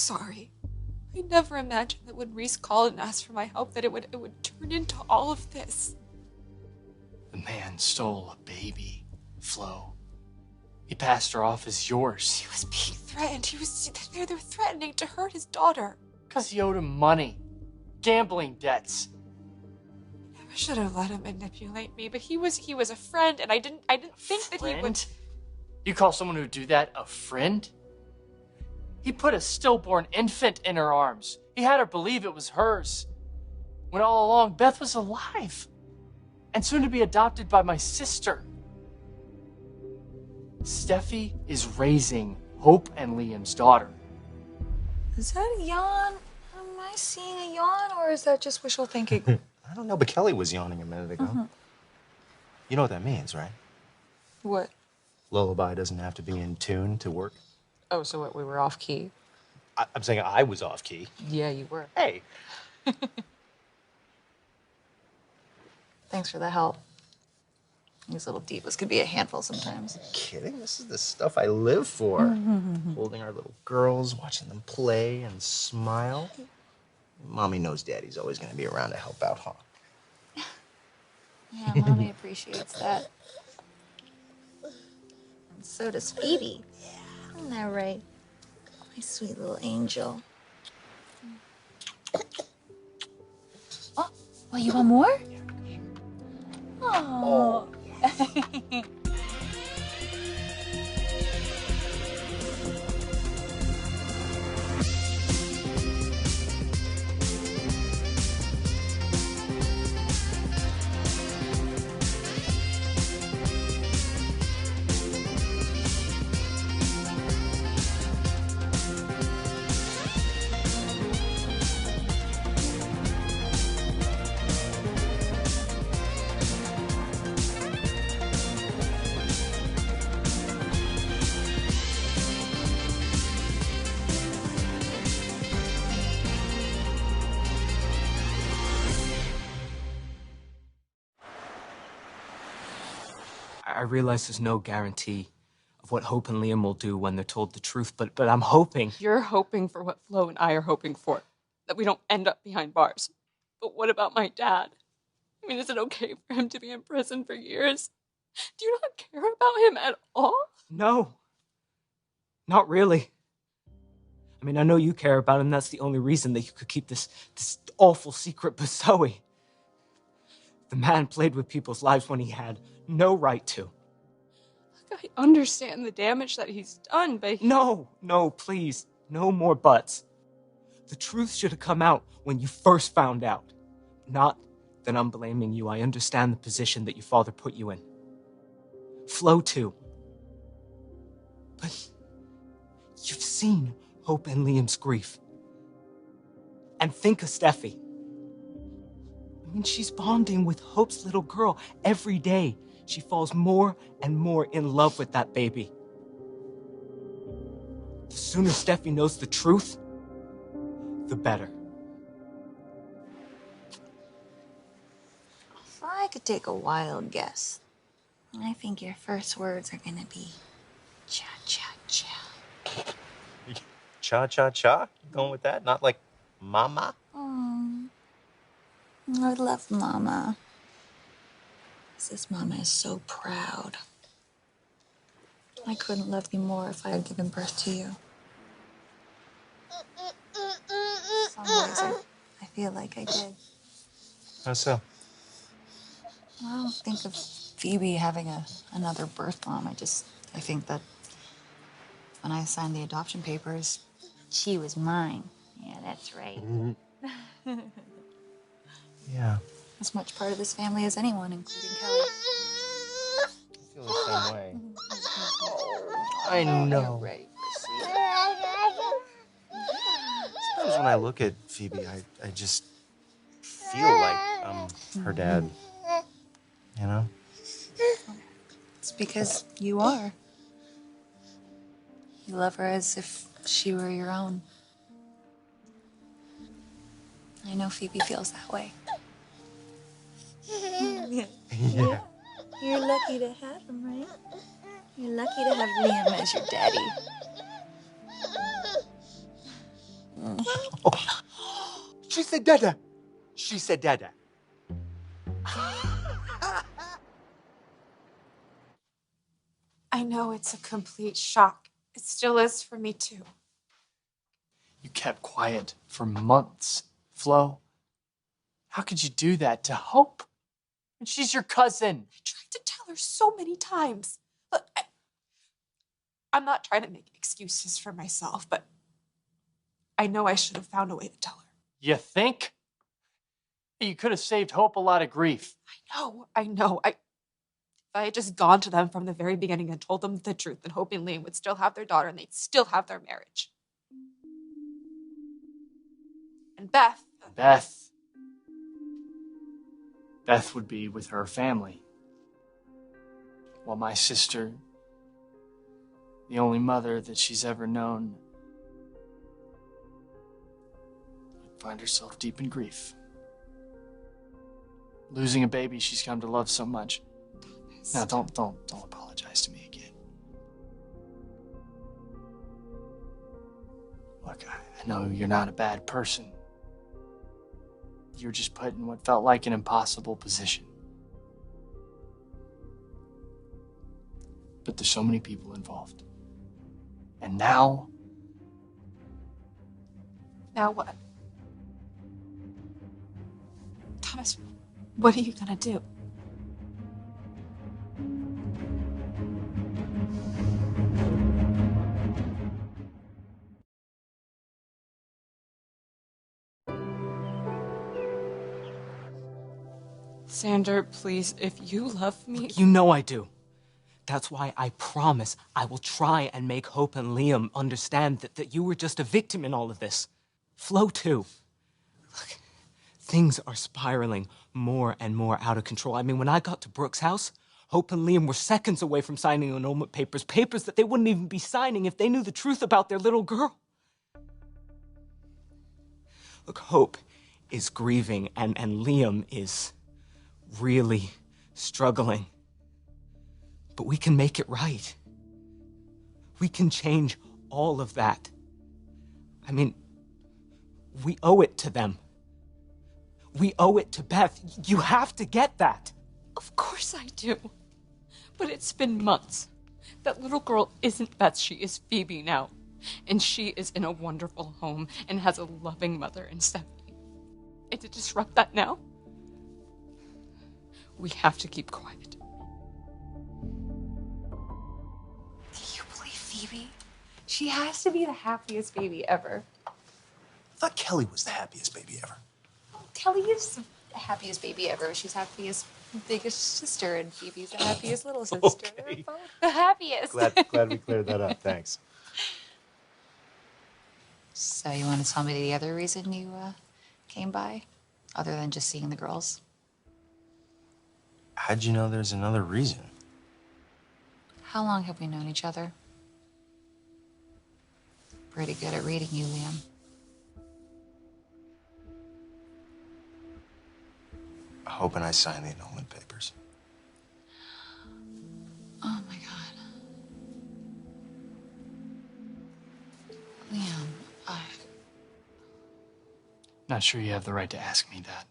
sorry. I never imagined that when Reese called and asked for my help that it would turn into all of this. The man stole a baby, Flo. He passed her off as yours. He was being threatened. They were threatening to hurt his daughter. Because he owed him money. Gambling debts. I never should have let him manipulate me, but he was a friend, and I didn't think that he would. You call someone who'd do that a friend? He put a stillborn infant in her arms. He had her believe it was hers. When all along, Beth was alive. And soon to be adopted by my sister. Steffy is raising Hope and Liam's daughter. Is that a yawn? Am I seeing a yawn, or is that just wishful thinking? I don't know, but Kelly was yawning a minute ago. You know what that means, right? What? Lullaby doesn't have to be in tune to work. Oh, so what, we were off key? I'm saying I was off key. Yeah, you were. Hey. Thanks for the help. These little divas could be a handful sometimes. Kidding? This is the stuff I live for. Holding our little girls, watching them play and smile. Mommy knows Daddy's always going to be around to help out, huh? Yeah, Mommy appreciates that. And so does Phoebe. Isn't that right? My sweet little angel. Oh, well, you want more? Oh. I realize there's no guarantee of what Hope and Liam will do when they're told the truth, but I'm hoping. You're hoping for what Flo and I are hoping for. That we don't end up behind bars. But what about my dad? I mean, is it okay for him to be in prison for years? Do you not care about him at all? No. Not really. I mean, I know you care about him. That's the only reason that you could keep this awful secret, but Zoe. The man played with people's lives when he had no right to. Look, I understand the damage that he's done, but... No, please. No more buts. The truth should have come out when you first found out. Not that I'm blaming you. I understand the position that your father put you in. Flo, too. But you've seen Hope and Liam's grief. And think of Steffy. I mean, she's bonding with Hope's little girl every day. She falls more and more in love with that baby. The sooner Steffy knows the truth, the better. If I could take a wild guess, I think your first words are gonna be cha-cha-cha. Cha-cha-cha? Going with that? Not like mama? I love Mama. This Mama is so proud. I couldn't love you more if I had given birth to you. Some days I feel like I did. How so? I don't think of Phoebe having another birth mom. I think that when I signed the adoption papers, she was mine. Yeah, that's right. Yeah. As much part of this family as anyone, including Kelly. I feel the same way. I know. You're ready for Sometimes when I look at Phoebe, I just feel like I'm her dad. You know? It's because you are. You love her as if she were your own. I know Phoebe feels that way. Yeah. You're lucky to have him, right? You're lucky to have Liam as your daddy. said dada. She said dada. I know it's a complete shock. It still is for me, too. You kept quiet for months, Flo. How could you do that to Hope? And she's your cousin. I tried to tell her so many times. Look, I'm not trying to make excuses for myself, but I know I should have found a way to tell her. You think? You could have saved Hope a lot of grief. I know. If I had just gone to them from the very beginning and told them the truth, then Hope and Liam would still have their daughter and they'd still have their marriage. And Beth would be with her family. While my sister, the only mother that she's ever known, would find herself deep in grief. Losing a baby she's come to love so much. Now, don't apologize to me again. Look, I know you're not a bad person. You're just put in what felt like an impossible position. But there's so many people involved. And now... Now what? Thomas, what are you gonna do? Xander, please, if you love me... Look, you know I do. That's why I promise I will try and make Hope and Liam understand that you were just a victim in all of this. Flo, too. Look, things are spiraling more and more out of control. I mean, when I got to Brooke's house, Hope and Liam were seconds away from signing annulment papers that they wouldn't even be signing if they knew the truth about their little girl. Look, Hope is grieving, and Liam is really struggling. But we can make it right. We can change all of that. I mean, we owe it to them. We owe it to Beth. You have to get that. Of course I do. But it's been months. That little girl isn't Beth, she is Phoebe now. And she is in a wonderful home and has a loving mother in Steffy. And to disrupt that now, we have to keep quiet. Do you believe Phoebe? She has to be the happiest baby ever. I thought Kelly was the happiest baby ever. Oh, Kelly is the happiest baby ever. She's happiest biggest sister, and Phoebe's the happiest little sister. Okay. Both the happiest. Glad we cleared that up. Thanks. So you want to tell me the other reason you came by, other than just seeing the girls? How'd you know there's another reason? How long have we known each other? Pretty good at reading you, Liam. Hope and I signed the annulment papers. Oh my God. Liam, Not sure you have the right to ask me that.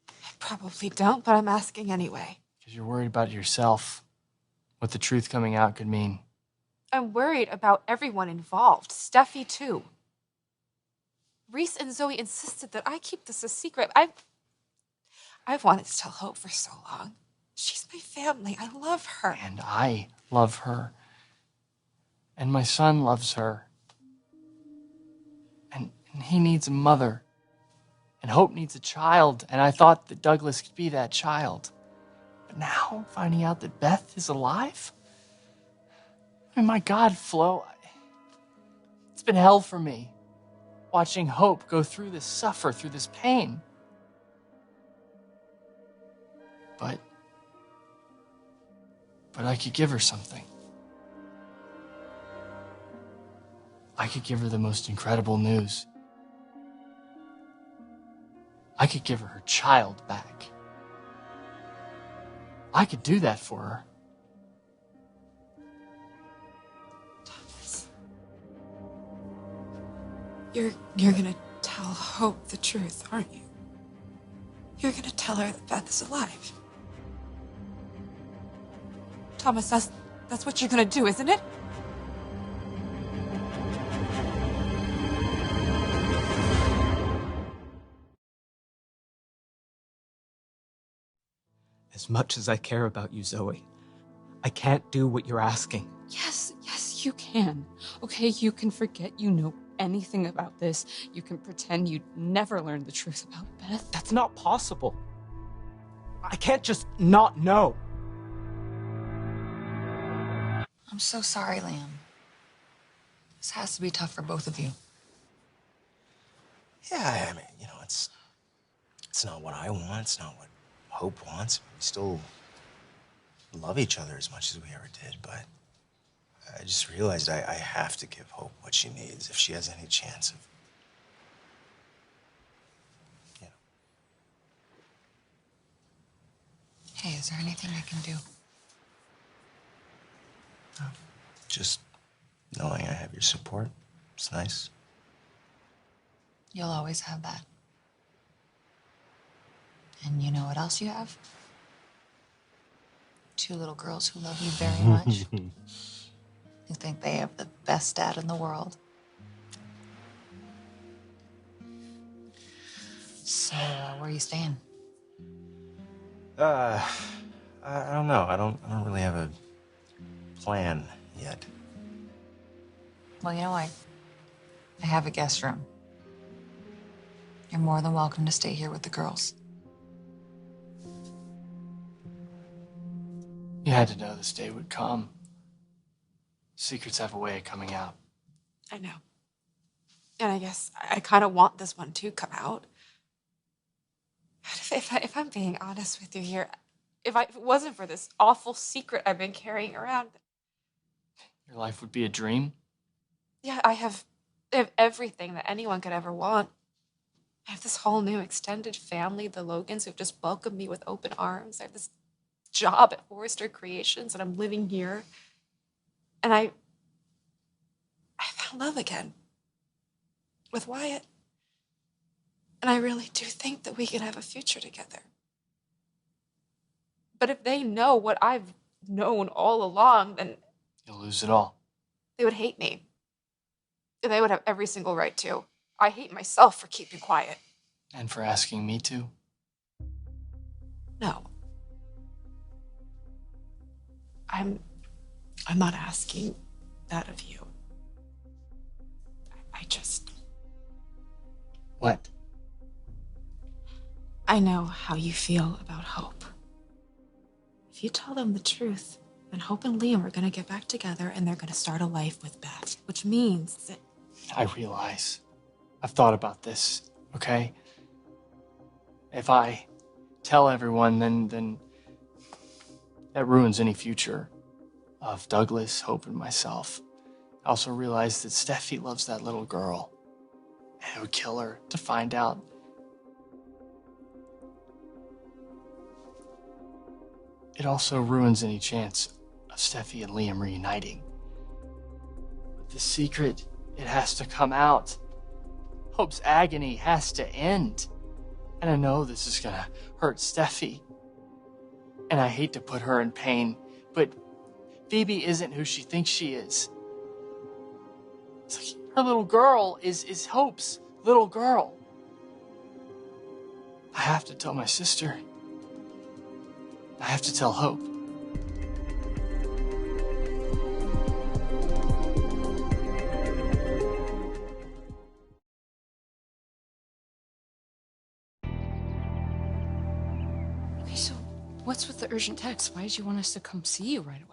I probably don't, but I'm asking anyway. Because you're worried about yourself. What the truth coming out could mean. I'm worried about everyone involved. Steffy, too. Reese and Zoe insisted that I keep this a secret. I've wanted to tell Hope for so long. She's my family. I love her. And I love her. And my son loves her. And he needs a mother. And Hope needs a child. And I thought that Douglas could be that child. But now, finding out that Beth is alive? I mean, my God, Flo. It's been hell for me. Watching Hope go through this, suffer through this pain. But I could give her something. I could give her the most incredible news. I could give her her child back. I could do that for her. Thomas. You're gonna tell tell Hope the truth, aren't you? You're gonna tell her that Beth is alive. Thomas, that's what you're gonna do, isn't it? As much as I care about you, Zoe, I can't do what you're asking. Yes, you can. Okay, you can forget you know anything about this. You can pretend you never learned the truth about Beth. That's not possible. I can't just not know. I'm so sorry, Liam. This has to be tough for both of you. Yeah, I mean, it's not what I want. It's not what Hope wants. We still love each other as much as we ever did, but I just realized I have to give Hope what she needs if she has any chance of, Hey, is there anything I can do? just knowing I have your support. It's nice. You'll always have that. And you know what else you have? 2 little girls who love you very much. Who think they have the best dad in the world. So, where are you staying? I don't know. I don't really have a plan yet. Well, you know, I have a guest room. You're more than welcome to stay here with the girls. You had to know this day would come. Secrets have a way of coming out. I know. And I guess I kind of want this one to come out. If I'm being honest with you here, if it wasn't for this awful secret I've been carrying around. Your life would be a dream? Yeah, I have everything that anyone could ever want. I have this whole new extended family, the Logans, who've just welcomed me with open arms. I have this job at Forrester Creations, and I'm living here. And I found love again with Wyatt. And I really do think that we can have a future together. But if they know what I've known all along, then You'll lose it all. they would hate me. And they would have every single right to. I hate myself for keeping quiet. And for asking me to. No. I'm not asking that of you. I just... What? I know how you feel about Hope. If you tell them the truth, then Hope and Liam are gonna get back together and they're gonna start a life with Beth, which means that... I realize. I've thought about this, okay? If I tell everyone, then that ruins any future of Douglas, Hope, and myself. I also realize that Steffi loves that little girl. And it would kill her to find out. It also ruins any chance of Steffi and Liam reuniting. But the secret, it has to come out. Hope's agony has to end. And I know this is gonna hurt Steffi. And I hate to put her in pain, but Phoebe isn't who she thinks she is. It's like her little girl is Hope's little girl. I have to tell my sister. I have to tell Hope. Okay, so what's with the urgent text? Why did you want us to come see you right away?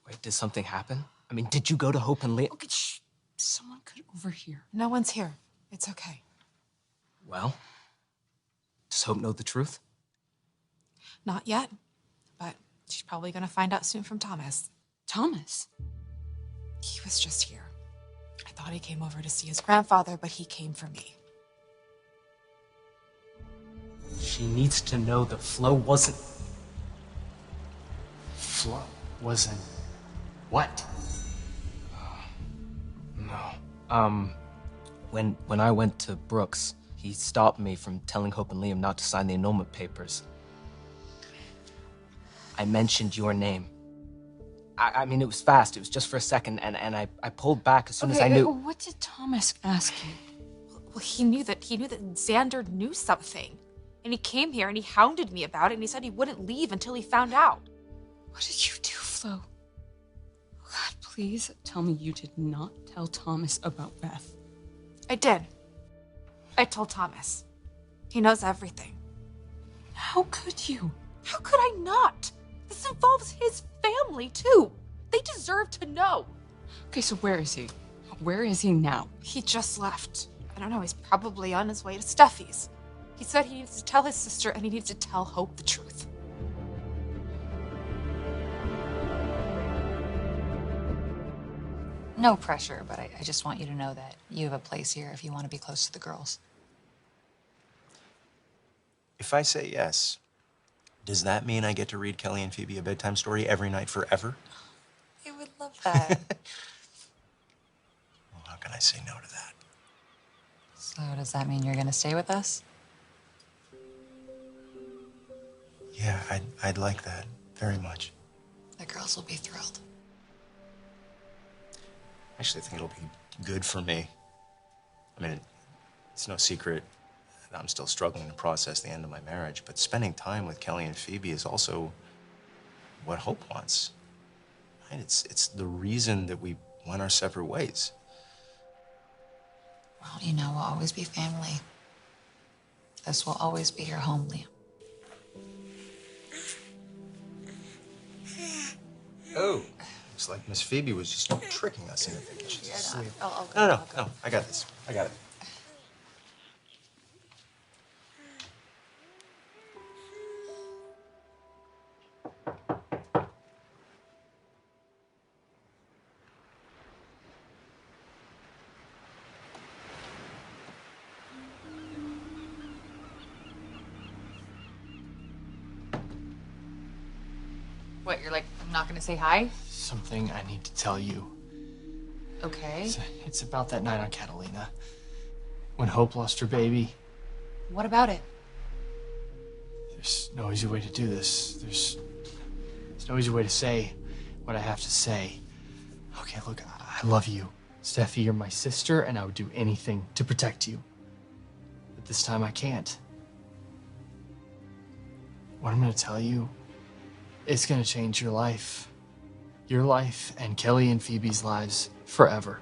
Wait, did something happen? I mean, did you go to Hope and Liam? Okay, shh. Someone could overhear. No one's here. It's okay. Well, does Hope know the truth? Not yet, but she's probably gonna find out soon from Thomas. Thomas? He was just here. I thought he came over to see his grandfather, but he came for me. She needs to know the flow wasn't... Flo wasn't what? No. When I went to Brooks, he stopped me from telling Hope and Liam not to sign the annulment papers. I mentioned your name. I mean, it was fast. It was just for a second, and I pulled back as soon as I knew. What did Thomas ask you? Well, he knew that Xander knew something. And he came here and he hounded me about it, and he said he wouldn't leave until he found out. What did you do, Flo? God, please tell me you did not tell Thomas about Beth. I did. I told Thomas. He knows everything. How could you? How could I not? This involves his family, too. They deserve to know. Okay, so where is he? Where is he now? He just left. I don't know, he's probably on his way to Steffy's. He said he needs to tell his sister and he needs to tell Hope the truth. No pressure, but I just want you to know that you have a place here if you want to be close to the girls. If I say yes, does that mean I get to read Kelly and Phoebe a bedtime story every night forever? They would love that. Well, how can I say no to that? So does that mean you're going to stay with us? Yeah, I'd like that very much. The girls will be thrilled. Actually, I think it'll be good for me. I mean, it's no secret that I'm still struggling to process the end of my marriage, but spending time with Kelly and Phoebe is also what Hope wants. Right? It's the reason that we went our separate ways. Well, you know, we'll always be family. This will always be your home, Liam. Oh, looks like Miss Phoebe was just tricking us into thinking she's asleep. I'll go. No, I got this. I got it. What, you're like, I'm not gonna say hi? Something I need to tell you. Okay. It's about that night on Catalina. When Hope lost her baby. What about it? There's no easy way to do this. There's no easy way to say what I have to say. Okay, look, I love you. Steffi, you're my sister, and I would do anything to protect you. But this time I can't. What I'm gonna tell you, it's gonna change your life. Your life and Kelly and Phoebe's lives forever.